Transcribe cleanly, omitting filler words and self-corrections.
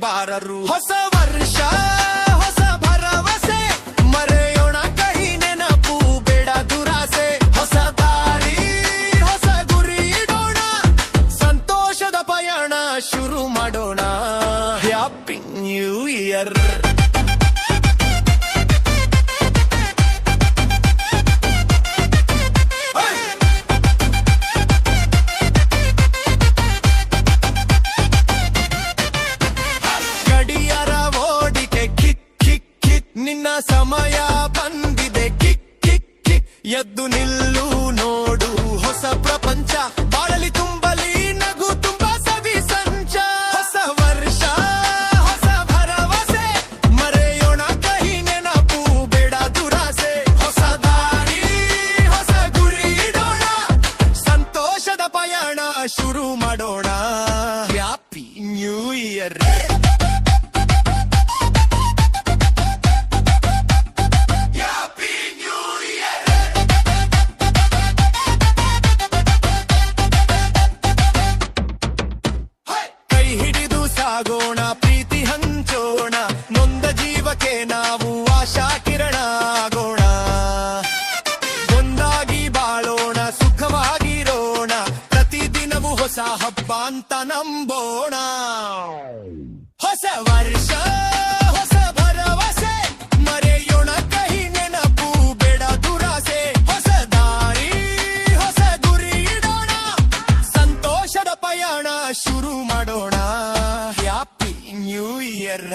ಬಾರರು. ಹೊಸ ವರ್ಷ ಹೊಸ ಭರವಸೆ, ಮರೆಯೋಣ ಕಹಿ ನೆನಪು, ಬೇಡ ದುರಾಸೆ. ಹೊಸ ದಾರಿ ಹೊಸ ಗುರಿ ಇಡೋಣ, ಸಂತೋಷದ ಪಯಣ ಶುರು ಮಾಡೋಣ. Happy new year. ನಿನ್ನ ಸಮಯ ಬಂದಿದೆ, ಕಿಕ್ ಕಿಕ್ ಕಿಕ್. ಎದ್ದು ನಿಲ್ಲು ನೋಡು ಹೊಸ ಪ್ರಪಂಚ, ಬಾಳಲಿ ತುಂಬಲಿ ನಗು ತುಂಬ ಸವಿ ಸಂಚ. ಹೊಸ ವರ್ಷ ಹೊಸ ಭರವಸೆ, ಮರೆಯೋಣ ಕಹಿ ನೆನಪು, ಬೇಡ ದುರಾಸೆ. ಹೊಸ ದಾರಿ ಹೊಸ ಗುರಿ ಇಡೋಣ, ಸಂತೋಷದ ಪಯಣ ಶುರು ಮಾಡೋಣ. Happy new year. ಹಿಡಿದು ಸಾಗೋಣ, ಪ್ರೀತಿ ಹಂಚೋಣ, ನೊಂದ ಜೀವಕ್ಕೆ ನಾವು ಆಶಾ ಕಿರಣ ಆಗೋಣ. ಒಂದಾಗಿ ಬಾಳೋಣ, ಸುಖವಾಗಿರೋಣ, ಪ್ರತಿದಿನವೂ ಹೊಸ ಹಬ್ಬ ಅಂತ ನಂಬೋಣ. ಹೊಸ ವರ್ಷ ಹೊಸ ಭರವಸೆ, ಮರೆಯೋಣ ಕಹಿ ನೆನಪು, ಬೇಡ ದುರಾಸೆ. ಹೊಸ ದಾರಿ ಹೊಸ ಗುರಿ ಇಡೋಣ, ಸಂತೋಷದ ಪಯಣ ಶುರು ಮಾಡೋಣ. Happy new year.